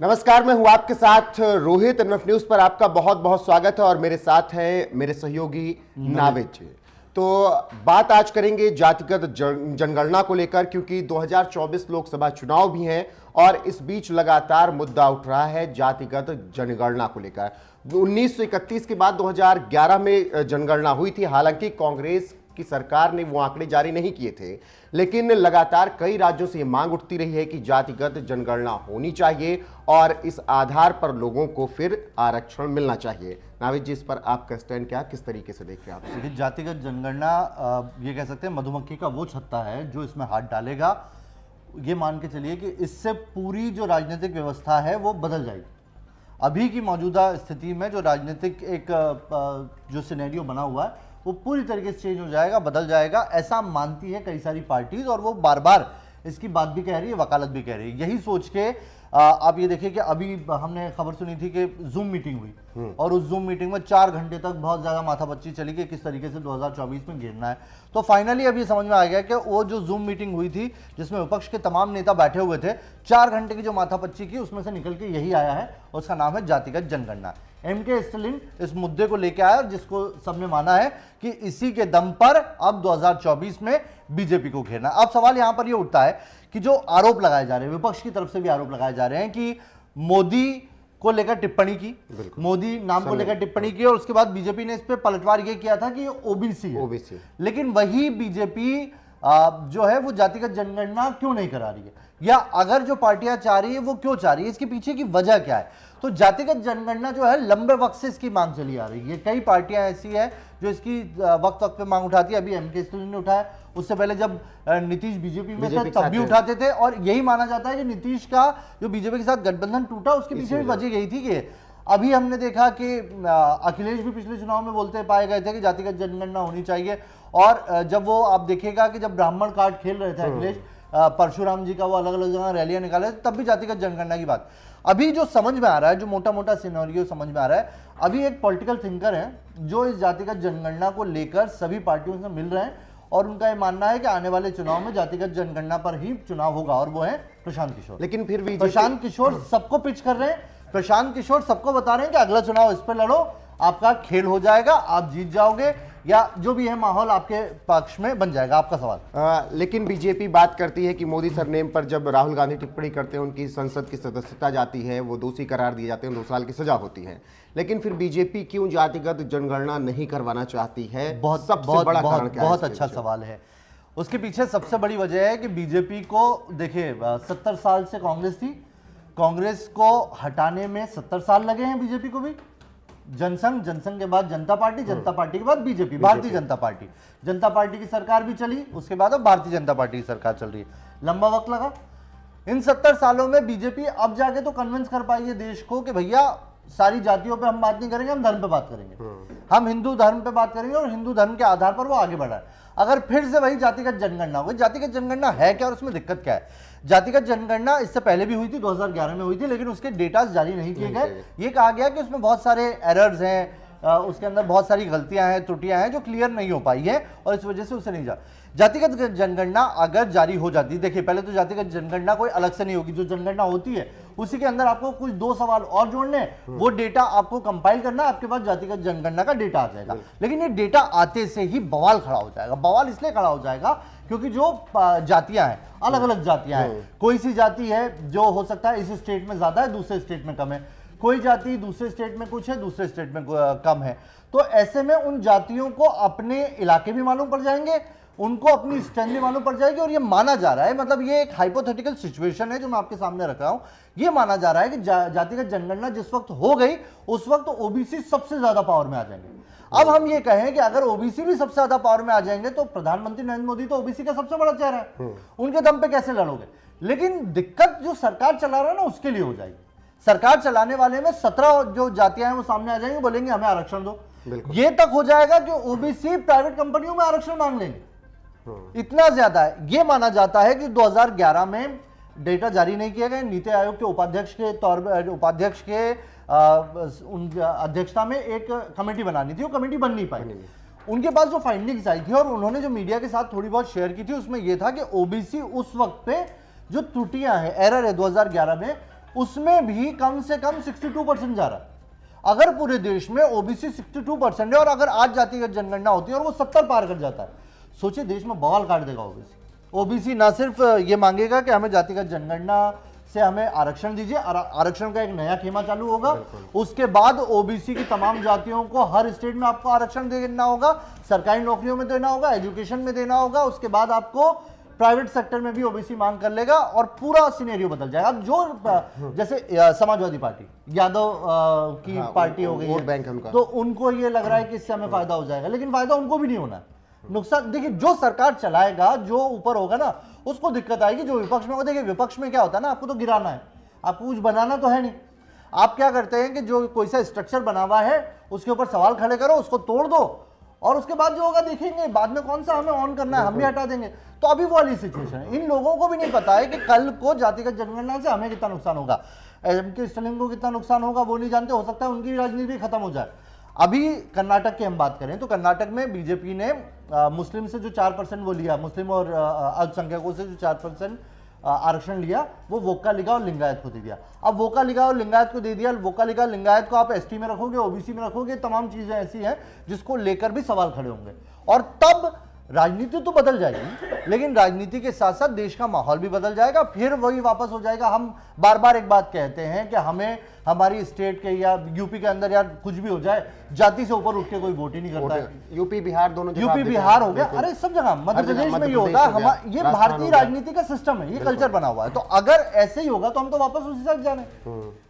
नमस्कार, मैं हूं आपके साथ रोहित। एनएफ न्यूज पर आपका बहुत बहुत स्वागत है और मेरे साथ है मेरे सहयोगी नाविद जी। तो बात आज करेंगे जातिगत जनगणना को लेकर, क्योंकि 2024 लोकसभा चुनाव भी हैं और इस बीच लगातार मुद्दा उठ रहा है जातिगत जनगणना को लेकर। 1931 के बाद 2011 में जनगणना हुई थी। हालांकि कांग्रेस की सरकार ने वो आंकड़े जारी नहीं किए थे, लेकिन लगातार कई राज्यों से ये मांग उठती रही है कि जातिगत जनगणना होनी चाहिए और इस आधार पर लोगों को फिर आरक्षण मिलना चाहिए। नाविद जी, इस पर आपका स्टैंड क्या, किस तरीके से देख रहे हैं आप? देखिए, जातिगत जनगणना ये कह सकते हैं मधुमक्खी का वो छत्ता है जो इसमें हाथ डालेगा, ये मान के चलिए कि इससे पूरी जो राजनीतिक व्यवस्था है वो बदल जाएगी। अभी की मौजूदा स्थिति में जो राजनीतिक एक जो सिनेरियो बना हुआ है वो पूरी तरीके से चेंज हो जाएगा, बदल जाएगा, ऐसा मानती है कई सारी पार्टीज और वो बार बार इसकी बात भी कह रही है, वकालत भी कह रही है। यही सोच के आप ये देखिए कि अभी हमने खबर सुनी थी कि जूम मीटिंग हुई और उस जूम मीटिंग में 4 घंटे तक बहुत ज्यादा माथापच्ची चली कि किस तरीके से 2024 में घेरना है। तो फाइनली अभी समझ में आ गया कि वो जो जूम मीटिंग हुई थी जिसमें विपक्ष के तमाम नेता बैठे हुए थे, 4 घंटे की जो माथापच्ची की उसमें से निकल के यही आया है, उसका नाम है जातिगत जनगणना। एमके स्टालिन इस मुद्दे को लेकर आया, जिसको सबने माना है कि इसी के दम पर अब 2024 में बीजेपी को घेरना। अब सवाल यहां पर यह उठता है कि जो आरोप लगाए जा रहे हैं, विपक्ष की तरफ से भी आरोप लगाए जा रहे हैं कि मोदी को लेकर टिप्पणी की, मोदी नाम को लेकर टिप्पणी की और उसके बाद बीजेपी ने इस पे पलटवार ये किया था कि ओबीसी है। लेकिन वही बीजेपी जो है वो जातिगत जनगणना क्यों नहीं करा रही है, या अगर जो पार्टियां चाह रही है वो क्यों चाह रही है, इसके पीछे की वजह क्या है? तो जातिगत जनगणना जो है लंबे वक्त से इसकी मांग चली आ रही है। कई पार्टियां ऐसी है जो इसकी वक्त वक्त पे मांग उठाती है। अभी एमके स्टालिन ने उठाया, उससे पहले जब नीतीश बीजेपी में थे तब भी उठाते थे और यही माना जाता है कि नीतीश का जो बीजेपी के साथ गठबंधन टूटा उसके पीछे भी वजह यही थी। कि अभी हमने देखा कि अखिलेश भी पिछले चुनाव में बोलते पाए गए थे कि जातिगत जनगणना होनी चाहिए, और जब वो आप देखिएगा कि जब ब्राह्मण कार्ड खेल रहे थे अखिलेश, परशुराम जी का वो अलग अलग जगह रैलियां निकाले तब भी जातिगत जनगणना की बात। अभी जो समझ में आ रहा है, जो मोटा मोटा सिनेरियो समझ में आ रहा है, अभी एक पॉलिटिकल थिंकर है जो इस जातिगत जनगणना को लेकर सभी पार्टियों से मिल रहे हैं और उनका ये मानना है कि आने वाले चुनाव में जातिगत जनगणना पर ही चुनाव होगा, और वो है प्रशांत किशोर। लेकिन फिर भी प्रशांत किशोर सबको पिच कर रहे हैं, प्रशांत किशोर सबको बता रहे हैं कि अगला चुनाव इस पर लड़ो, आपका खेल हो जाएगा, आप जीत जाओगे, या जो भी है माहौल आपके पक्ष में बन जाएगा। आपका सवाल? लेकिन बीजेपी बात करती है कि मोदी सरनेम पर जब राहुल गांधी टिप्पणी करते हैं, उनकी संसद की सदस्यता जाती है, वो दोषी करार दिए जाते हैं, 2 साल की सजा होती है। लेकिन फिर बीजेपी क्यों जातिगत जनगणना नहीं करवाना चाहती है? बहुत अच्छा सवाल है। उसके पीछे सबसे बड़ी वजह है कि बीजेपी को देखिए 70 साल से कांग्रेस थी, कांग्रेस को हटाने में 70 साल लगे हैं बीजेपी को भी। जनसंघ, जनसंघ के बाद जनता पार्टी, जनता पार्टी के बाद बीजेपी, भारतीय जनता पार्टी, जनता पार्टी की सरकार भी चली, उसके बाद अब भारतीय जनता पार्टी की सरकार चल रही है। लंबा वक्त लगा। इन 70 सालों में बीजेपी अब जाके तो कन्विंस कर पाई है देश को कि भैया सारी जातियों पे हम बात नहीं करेंगे, हम धर्म पे बात करेंगे, हम हिंदू धर्म पे बात करेंगे और हिंदू धर्म के आधार पर वो आगे बढ़ा है। अगर फिर से वही जातिगत जनगणना हो, जातिगत जनगणना है क्या और उसमें दिक्कत क्या है? जातिगत जनगणना इससे पहले भी हुई थी, 2011 में हुई थी, लेकिन उसके डेटा जारी नहीं किए गए। ये कहा गया कि उसमें बहुत सारे एरर्स हैं, उसके अंदर बहुत सारी गलतियां हैं, त्रुटियां हैं जो क्लियर नहीं हो पाई है और इस वजह से उसे नहीं जा। जातिगत जनगणना अगर जारी हो जाती, देखिए पहले तो जातिगत जनगणना कोई अलग से नहीं होगी, जो जनगणना होती है उसी के अंदर आपको कुछ 2 सवाल और जोड़ने, वो डेटा आपको कंपाइल करना, आपके पास जातिगत जनगणना का डेटा आ जाएगा। लेकिन ये डेटा आते से ही बवाल खड़ा हो जाएगा। बवाल इसलिए खड़ा हो जाएगा क्योंकि जो जातियां हैं, अलग अलग जातियां हैं, कोई सी जाति है जो हो सकता है इस स्टेट में ज्यादा है, दूसरे स्टेट में कम है, कोई जाति दूसरे स्टेट में कुछ है, दूसरे स्टेट में कम है। तो ऐसे में उन जातियों को अपने इलाके भी मालूम पड़ जाएंगे, उनको अपनी स्टैंड भी मालूम पड़ जाएगी, और ये माना जा रहा है, मतलब ये एक हाइपोथेटिकल सिचुएशन है जो मैं आपके सामने रख रहा हूं। ये माना जा रहा है कि जातिगत जनगणना जिस वक्त हो गई उस वक्त ओबीसी सबसे ज्यादा पावर में आ जाएंगे। अब हम ये कहें कि अगर ओबीसी भी सबसे ज्यादा पावर में आ जाएंगे तो प्रधानमंत्री नरेंद्र मोदी तो ओबीसी का सबसे बड़ा चेहरा है, उनके दम पे कैसे लड़ोगे? लेकिन दिक्कत जो सरकार चला रहा है ना उसके लिए हो जाएगी। सरकार चलाने वाले में 17 जो जातियां हैं वो सामने आ जाएंगे, बोलेंगे हमें आरक्षण दो। ये तक हो जाएगा कि ओबीसी प्राइवेट कंपनियों में आरक्षण मांग लेंगे, इतना ज्यादा है। ये माना जाता है कि 2011 में डेटा जारी नहीं किए गए, नीति आयोग के उपाध्यक्ष के तौर पर, उपाध्यक्ष के अध्यक्षता में एक कमेटी बनानी थी, वो कमेटी बन नहीं पाई। उनके पास जो फाइंडिंग्स आई थी और उन्होंने जो मीडिया के साथ थोड़ी बहुत शेयर की थी, उसमें यह था कि ओबीसी उस वक्त पे जो त्रुटियां हैं, एरर है 2011 में, उसमें भी कम से कम 62% जा रहा है। अगर पूरे देश में ओबीसी 62% है और अगर आज जातिगत जनगणना होती है और वो 70 पार कर जाता है, सोचिए देश में बवाल काट देगा ओबीसी। ओबीसी ना सिर्फ ये मांगेगा कि हमें जातिगत जनगणना से हमें आरक्षण दीजिए, आरक्षण का एक नया खेमा चालू होगा। उसके बाद ओबीसी की तमाम जातियों को हर स्टेट में आपको आरक्षण देना होगा, सरकारी नौकरियों में देना होगा, एजुकेशन में देना होगा। उसके बाद आपको प्राइवेट सेक्टर में भी ओबीसी मांग कर लेगा और पूरा सिनेरियो बदल जाएगा। अब जो जैसे समाजवादी पार्टी, यादव की पार्टी हो गई वोट है, बैंक है उनका, तो उनको ये लग रहा है कि इससे हमें फायदा हो जाएगा, लेकिन फायदा उनको भी नहीं होना है, नुकसान। देखिए जो सरकार चलाएगा, जो ऊपर होगा ना, उसको दिक्कत आएगी। जो विपक्ष में होगा, देखिए विपक्ष में क्या होता है ना, आपको तो गिराना है, आपको कुछ बनाना तो है नहीं। आप क्या करते हैं कि जो कोई सा स्ट्रक्चर बना हुआ है उसके ऊपर सवाल खड़े करो, उसको तोड़ दो और उसके बाद जो होगा देखेंगे, बाद में कौन सा हमें ऑन करना है हम भी हटा देंगे। तो अभी वो वाली सिचुएशन है। इन लोगों को भी नहीं पता है कि कल को जातिगत जनगणना से हमें कितना नुकसान होगा, एम.के. स्टालिन को कितना नुकसान होगा वो नहीं जानते। हो सकता है उनकी राजनीति खत्म हो जाए। अभी कर्नाटक की हम बात करें तो कर्नाटक में बीजेपी ने मुस्लिम से जो 4% वो लिया, मुस्लिम और अल्पसंख्यकों से जो 4% आरक्षण लिया, वो वोक्का लिगा और लिंगायत को दे दिया। अब वोक्का लिगा और लिंगायत को दे दिया, वोक्का लिगा लिंगायत को आप एसटी में रखोगे, ओबीसी में रखोगे, तमाम चीजें ऐसी हैं जिसको लेकर भी सवाल खड़े होंगे। और तब राजनीति तो बदल जाएगी, लेकिन राजनीति के साथ साथ देश का माहौल भी बदल जाएगा। फिर वही वापस हो जाएगा। हम बार बार एक बात कहते हैं कि हमें हमारी स्टेट के या यूपी के अंदर यार कुछ भी हो जाए, जाति से ऊपर उठ के कोई वोट ही नहीं करता है। यूपी बिहार दोनों जगह यूपी बिहार हो गया, अरे सब जगह, मध्य प्रदेश में ये होता है। ये भारतीय राजनीति का सिस्टम है, ये कल्चर बना हुआ है। तो अगर ऐसे ही होगा तो हम तो वापस उसी साइड जाने।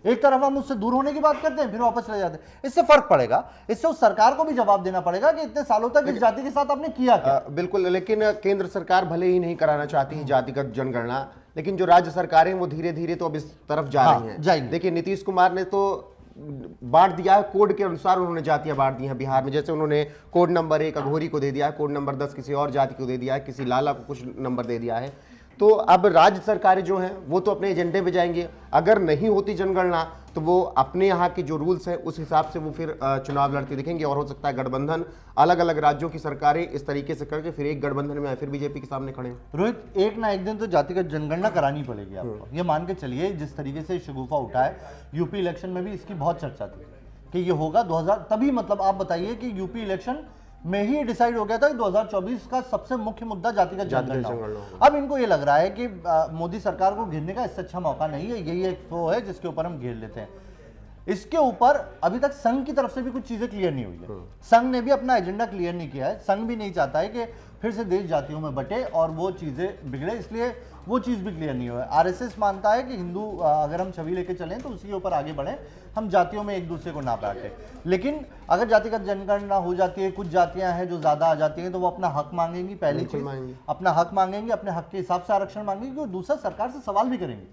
एक तरफ हम उससे दूर होने की बात करते हैं, फिर वापस चले जाते हैं। इससे फर्क पड़ेगा, इससे उस सरकार को भी जवाब देना पड़ेगा कि इतने सालों तक इस जाति के साथ आपने किया क्या। बिल्कुल, लेकिन केंद्र सरकार भले ही नहीं कराना चाहती है जातिगत जनगणना, लेकिन जो राज्य सरकारें वो धीरे धीरे तो अब इस तरफ जा रही हैं। जाएंगे। देखिए नीतीश कुमार ने तो बांट दिया है, कोड के अनुसार उन्होंने जातियां बांट दी हैं बिहार में। जैसे उन्होंने कोड नंबर 1 अघोरी को दे दिया है, कोड नंबर 10 किसी और जाति को दे दिया है, किसी लाला को कुछ नंबर दे दिया है। तो अब राज्य सरकारें जो हैं वो तो अपने एजेंडे पे जाएंगे। अगर नहीं होती जनगणना तो वो अपने यहाँ के जो रूल्स हैं उस हिसाब से वो फिर चुनाव लड़ते दिखेंगे। और हो सकता है गठबंधन, अलग अलग राज्यों की सरकारें इस तरीके से करके फिर एक गठबंधन में आए, फिर बीजेपी के सामने खड़े। रोहित, एक ना एक दिन तो जातिगत जनगणना करानी पड़ेगी आपको। ये मान के चलिए जिस तरीके से शगुफा उठा है, यूपी इलेक्शन में भी इसकी बहुत चर्चा थी कि ये होगा 2000, तभी मतलब आप बताइए कि यूपी इलेक्शन में ही डिसाइड हो गया था कि 2024 का सबसे मुख्य मुद्दा जातिगत जनगणना होगा। अब इनको ये लग रहा है कि मोदी सरकार को घेरने का इससे अच्छा मौका नहीं है, यही एक फ्लो है जिसके ऊपर हम घेर लेते हैं। इसके ऊपर अभी तक संघ की तरफ से भी कुछ चीजें क्लियर नहीं हुई है। संघ ने भी अपना एजेंडा क्लियर नहीं किया है। संघ भी नहीं चाहता है कि फिर से देश जातियों में बटे और वो चीजें बिगड़े, इसलिए वो चीज भी क्लियर नहीं हुआ है। आरएसएस मानता है कि हिंदू अगर हम छवि लेके चलें तो उसी के ऊपर आगे बढ़े, हम जातियों में एक दूसरे को ना बांटे। लेकिन अगर जातिगत जनगणना हो जाती है, कुछ जातियां हैं जो ज्यादा आ जाती हैं, तो वो अपना हक मांगेंगी। पहली चीज अपना हक मांगेंगे, अपने हक के हिसाब से आरक्षण मांगेंगे। और दूसरा सरकार से सवाल भी करेंगे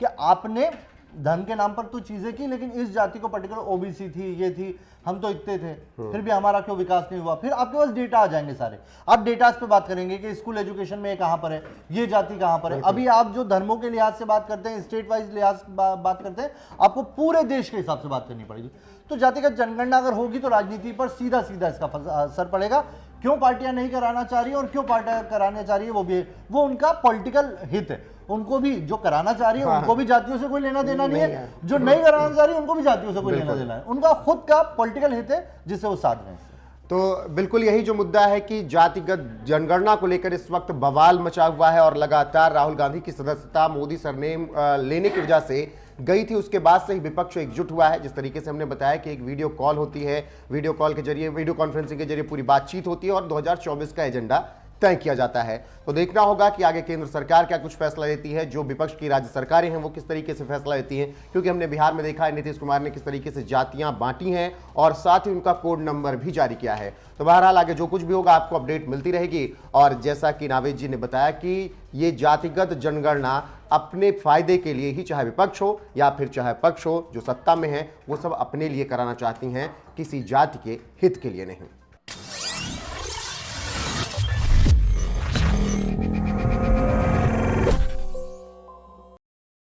कि आपने धन के नाम पर तो चीजें की, लेकिन इस जाति को पर्टिकुलर ओबीसी थी, ये थी, हम तो इतने थे, फिर भी हमारा क्यों विकास नहीं हुआ। फिर आपके पास डेटा आ जाएंगे सारे, आप डेटा पे बात करेंगे कि स्कूल एजुकेशन में ये कहां पर है, ये जाति कहां पर है। अभी आप जो धर्मों के लिहाज से बात करते हैं, स्टेट वाइज लिहाज बात करते हैं, आपको पूरे देश के हिसाब से बात करनी पड़ेगी। तो जातिगत जनगणना अगर होगी तो राजनीति पर सीधा सीधा इसका असर पड़ेगा। क्यों पार्टियां नहीं कराना चाह रही है और क्यों पार्टियां कराने चाह रही है, वो उनका पॉलिटिकल हित है। उनको भी जो कराना चाह रही है उनको भी जातियों से कोई लेना देना नहीं है, जो नहीं कराना चाह रही है उनको भी जातियों से कोई लेना देना है। उनका खुद का पॉलिटिकल हित है जिसे वो साध रहे हैं। तो बिल्कुल यही जो मुद्दा है कि जातिगत जनगणना को लेकर इस वक्त बवाल मचा हुआ है और लगातार राहुल गांधी की सदस्यता मोदी सरनेम लेने की वजह से गई थी, उसके बाद से ही विपक्ष एकजुट हुआ है। जिस तरीके से हमने बताया कि एक वीडियो कॉल होती है, वीडियो कॉल के जरिए, वीडियो कॉन्फ्रेंसिंग के जरिए पूरी बातचीत होती है और 2024 का एजेंडा तय किया जाता है। तो देखना होगा कि आगे केंद्र सरकार क्या कुछ फैसला लेती है, जो विपक्ष की राज्य सरकारें हैं वो किस तरीके से फैसला लेती हैं। क्योंकि हमने बिहार में देखा है नीतीश कुमार ने किस तरीके से जातियां बांटी हैं और साथ ही उनका कोड नंबर भी जारी किया है। तो बहरहाल आगे जो कुछ भी होगा आपको अपडेट मिलती रहेगी। और जैसा कि नावेद जी ने बताया कि ये जातिगत जनगणना अपने फायदे के लिए ही, चाहे विपक्ष हो या फिर चाहे पक्ष हो जो सत्ता में है, वो सब अपने लिए कराना चाहती हैं, किसी जाति के हित के लिए नहीं।